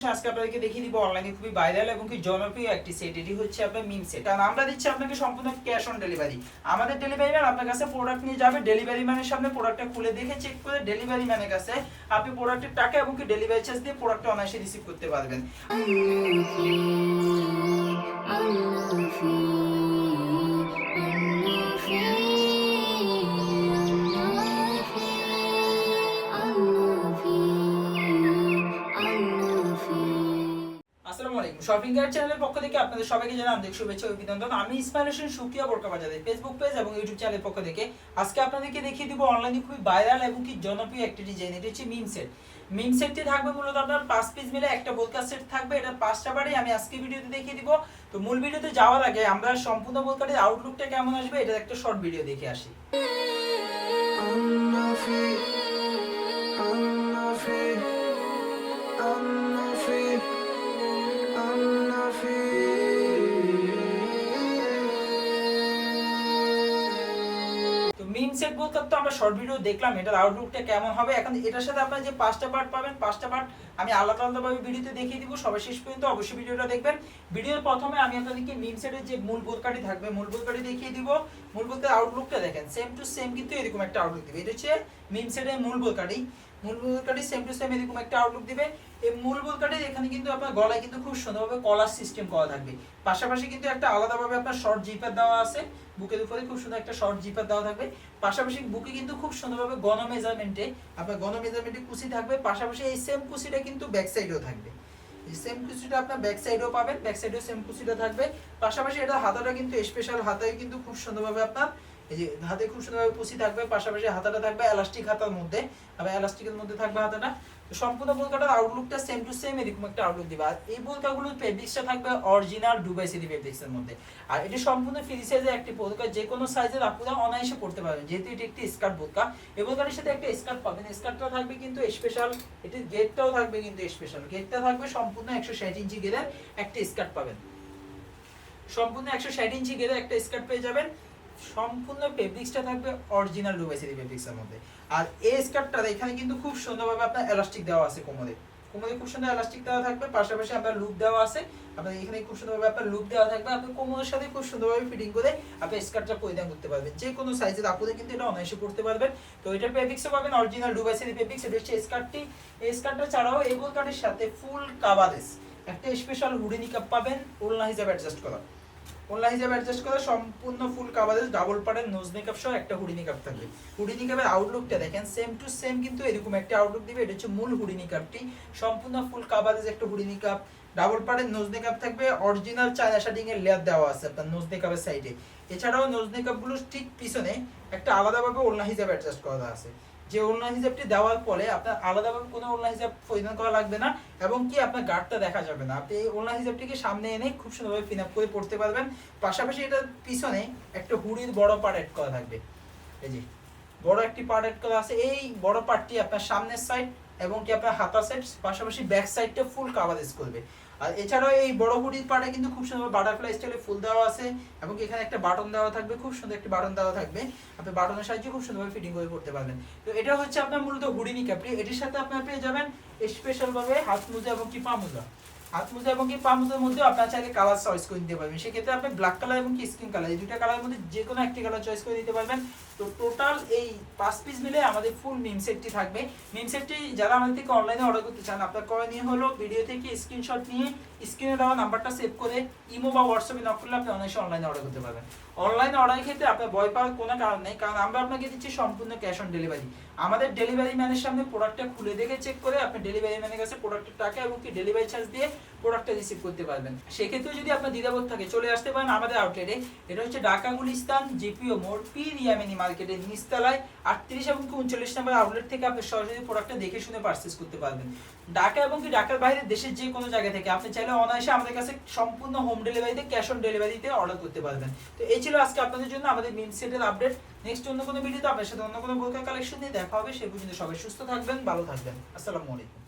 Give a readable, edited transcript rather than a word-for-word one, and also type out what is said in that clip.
আজকে আপনাদেরকে দেখিয়ে দিব অনলাইনে খুবই ভাইরাল এবং কি জনপ্রিয় একটি সেট। এটি হচ্ছে আপনার মিম সেট। কারণ আমরা দিচ্ছি আপনাকে সম্পূর্ণ ক্যাশ অন ডেলিভারি। আমাদের ডেলিভারি ম্যান আপনার কাছে প্রোডাক্ট নিয়ে যাবে, ডেলিভারি ম্যানের সামনে প্রোডাক্টটা খুলে দেখে চেক করে ডেলিভারি ম্যানের কাছে আপনি প্রোডাক্টের টাকা এবং কি ডেলিভারি চার্জ দিয়ে প্রোডাক্টটা অনায়াসে রিসিভ করতে পারবেন। শপিং গাইড চ্যানেলের পক্ষ থেকে আপনাদের সবাইকে জানাই আন্তরিক শুভেচ্ছা ও অভিনন্দন। আমি ইসমাইল হোসেন সুকিয়া বোরকা বাজারের ফেসবুক পেজ এবং ইউটিউব চ্যানেলের পক্ষ থেকে আজকে আপনাদেরকে দেখিয়ে দিব অনলাইনে খুবই ভাইরাল এবং কি জনপ্রিয় একটি ডিজাইন। এটি হচ্ছে মিম সেট। মিম সেটটি থাকবে মূলত আপনার 5 পিস মিলে একটা বোরকা সেট থাকবে। এটা 5টা বারে আমি আজকে ভিডিওতে দেখিয়ে দিব। তো মূল ভিডিওতে যাওয়ার আগে আমরা সম্পূর্ণ বোরকাটির আউটলুকটা কেমন আসবে এটা একটা শর্ট ভিডিও দেখে আসি। মিম সেট বলতে তো আমরা শর্ট ভিডিও দেখলাম, এটার আউটলুকটা কেমন হবে। এখন এটার সাথে আপনারা যে 5টা পার্ট পাবেন, 5টা পার্ট আমি আলাদা আলাদাভাবে ভিডিওতে দেখিয়ে দিব। সবাই শেষ পর্যন্ত অবশ্যই ভিডিওটা দেখবেন। ভিডিওর প্রথমে আমি আপনাদেরকে মিম সেটের যে মূল বোরকাটি থাকবে, মূল বোরকাটি দেখিয়ে দিব। মূল বোরকার আউটলুকটা দেখেন, সেম টু সেম কিন্তু এরকম একটা আউটলুক দিবে। এটা হচ্ছে মিম সেটের মূল বোরকাটি। মূল বোরকাটি সেম টু সেম এরকম একটা আউটলুক দিবে। এই মূল বোরকাটির এখানে কিন্তু আপনার গলায় কিন্তু খুব সুন্দরভাবে কলার সিস্টেম করা থাকবে। পাশাপাশি কিন্তু একটা আলাদাভাবে আপনার শর্ট জিপার দেওয়া আছে। বুকের উপরে খুব সুন্দর একটা শর্ট জিপার দেওয়া থাকবে। পাশাপাশি বুকে কিন্তু খুব সুন্দরভাবে গণ মেজারমেন্টে আপনার গণ মেজারমেন্টে কুচি থাকবে। পাশাপাশি এই সেম কুচিটা কিন্তু ব্যাক সাইডেও থাকবে। এই সেম কুচিটা আপনার ব্যাক সাইডেও পাবেন, ব্যাক সাইডেও সেম কুচিটা থাকবে। পাশাপাশি এটা হাতাটা কিন্তু স্পেশাল হাতায় কিন্তু খুব সুন্দরভাবে আপনার এই যে হাতে খুব সুন্দরভাবে কুচি থাকবে। পাশাপাশি হাতাটা থাকবে এলাস্টিক হাতার মধ্যে, আবার এলাস্টিকের মধ্যে থাকবে হাতাটা। তো সম্পূর্ণ বোরকাটার আউটলুকটা সেম টু সেম এরকম একটা আউটলুক দিবে। আর এই বোরকাগুলোর ফেব্রিক্সটা থাকবে অরিজিনাল দুবাই সিটি ফেব্রিক্সের মধ্যে। আর এটি সম্পূর্ণ ফ্রি সাইজের একটি বোরকা, যে কোনো সাইজের আপনারা অনায়াসে পড়তে পারবেন, যেহেতু এটি একটি স্কার্ট বোরকা। এই বোরকাটির সাথে একটা স্কার্ট পাবেন। স্কার্টটা থাকবে কিন্তু স্পেশাল, এটির গেটটাও থাকবে কিন্তু স্পেশাল। গেটটা থাকবে সম্পূর্ণ 160 ইঞ্চি গেরের একটা স্কার্ট পাবেন। সম্পূর্ণ 160 ইঞ্চি গেরের একটা স্কার্ট পেয়ে যাবেন। সম্পূর্ণ ফেব্রিক্সটা থাকবে অরিজিনাল দুবাই সিটি ফেব্রিক্সের মধ্যে। আর এই স্কার্টটা এখানে কিন্তু খুব সুন্দরভাবে আপনার এলাস্টিক দেওয়া আছে কোমরে। কোমরে খুব সুন্দর এলাস্টিক দেওয়া থাকবে। পাশাপাশি আপনার লুপ দেওয়া আছে। আপনার এখানে খুব সুন্দরভাবে আপনার লুপ দেওয়া থাকবে। আপনি কোমরের সাথে খুব সুন্দরভাবে ফিটিং করে আপনি স্কার্টটা পরিধান করতে পারবেন। যে কোনো সাইজের আপুরে কিন্তু এটা অনায়াসে পড়তে পারবেন। তো এটার ফেব্রিক্সও পাবেন অরিজিনাল দুবাই সিটি ফেব্রিক্স। এটা হচ্ছে স্কার্টটি। এই স্কার্টটা ছাড়াও এই বোরকাটির সাথে ফুল কাভারেজ একটা স্পেশাল হুডি নিকাপ পাবেন, ওড়না হিসাবে অ্যাডজাস্ট করা। ওড়না হিসাবে অ্যাডজাস্ট করে সম্পূর্ণ ফুল কাভারেজ ডাবল পাড়ের নোজ মেকআপ সহ একটা হুডি নিকাপ থাকবে। হুডি নিকাপের আউটলুকটা দেখেন, সেম টু সেম কিন্তু এরকম একটা আউটলুক দিবে। এটা হচ্ছে মূল হুডি নিকাপটি। সম্পূর্ণ ফুল কাভারেজ একটা হুডি নিকাপ, ডাবল পাড়ের নোজ মেকআপ থাকবে। অরিজিনাল চায়না শার্টিং এর লেয়ার দেওয়া আছে আপনার নোজ মেকআপের সাইডে। এছাড়াও নোজ মেকআপগুলো ঠিক পিছনে একটা আলাদাভাবে ওড়না হিসাবে অ্যাডজাস্ট করা আছে। যে ওড়না হিসাবটি দেওয়ার ফলে আপনার আলাদাভাবে কোনো ওড়না হিসাব পরিধান করা লাগবে না এবং কি আপনার গার্ডটা দেখা যাবে না। আপনি এই ওড়না হিসাবটিকে সামনে এনে খুব সুন্দরভাবে পিন আপ করে পড়তে পারবেন। পাশাপাশি এটার পিছনে একটা হুডির বড় পার্ট অ্যাড করা থাকবে। এই যে বড় একটি পার্ট অ্যাড করা আছে। এই বড় পার্টটি আপনার সামনের সাইড এবং কি আপনার হাতা সাইড, পাশাপাশি ব্যাক সাইডটা ফুল কাভারেজ করবে। আর এছাড়াও এই বড় হুডির পার্টে কিন্তু খুব সুন্দর বাটারফ্লাই স্টাইলে ফুল দেওয়া আছে এবং এখানে একটা বাটন দেওয়া থাকবে, খুব সুন্দর একটি বাটন দেওয়া থাকবে। আপনি বাটনের সাহায্যে খুব সুন্দরভাবে ফিটিং করে করতে পারবেন। তো এটা হচ্ছে আপনার মূলত হুডি নিকাপটি। এটির সাথে আপনারা পেয়ে যাবেন স্পেশাল ভাবে হাত মোজা এবং কি পা মোজা। হাত মোজা এবং কি পা মোজার মধ্যে আপনারা চাইলে কালার চয়েস করে দিতে পারবেন। সেক্ষেত্রে আপনি ব্ল্যাক কালার এবং কি স্কিন কালার এই দুইটা কালারের মধ্যে যে কোনো একটি কালার চয়েস করে দিতে পারবেন। তো টোটাল এই 5 পিস মিলে আমাদের ফুল মিম সেটটি থাকবে। মিম সেটটি যারা আমাদের থেকে অনলাইনে অর্ডার করতে চান, আপনার করণীয় হলো ভিডিও থেকে স্ক্রিনশট নিয়ে স্ক্রিনে দেওয়া নাম্বারটা সেভ করে ইমো বা হোয়াটসঅ্যাপে নক করলে আপনি অনায়াসে অনলাইনে অর্ডার করতে পারবেন। অনলাইনে অর্ডারের ক্ষেত্রে আপনার ভয় পাওয়ার কোনো কারণ নেই, কারণ আমরা আপনাকে দিচ্ছি সম্পূর্ণ ক্যাশ অন ডেলিভারি। আমাদের ডেলিভারি ম্যানের সামনে প্রোডাক্টটা খুলে দেখে চেক করে আপনি ডেলিভারি ম্যানের কাছে প্রোডাক্টের টাকা এবং কি ডেলিভারি চার্জ দিয়ে প্রোডাক্টটা রিসিভ করতে পারবেন। সেক্ষেত্রে যদি আপনার দ্বিধাবোধ থাকে চলে আসতে পারেন আমাদের আউটলেটে। এটা হচ্ছে ঢাকা গুলিস্তান জিপিও মোড় পীর ইয়ামিনী মার্কেটের নিচতলায় 38 এবং 39 নম্বর আউটলেট থেকে আপনি সরাসরি প্রোডাক্টটা দেখে শুনে পারচেজ করতে পারবেন। ঢাকা এবং কি ঢাকার বাইরে দেশের যে কোনো জায়গা থেকে আপনি চাইলে অনায়াসে আমাদের কাছে সম্পূর্ণ হোম ডেলিভারিতে ক্যাশ অন ডেলিভারিতে অর্ডার করতে পারবেন। তো এই ছিল আজকে আপনাদের জন্য আমাদের মিম সেটের আপডেট। নেক্সট অন্য কোনো ভিডিওতে আপনার সাথে অন্য কোনো বোরকা কালেকশন নিয়ে দেখা হবে। সে পর্যন্ত সবাই সুস্থ থাকবেন, ভালো থাকবেন। আসসালামু আলাইকুম।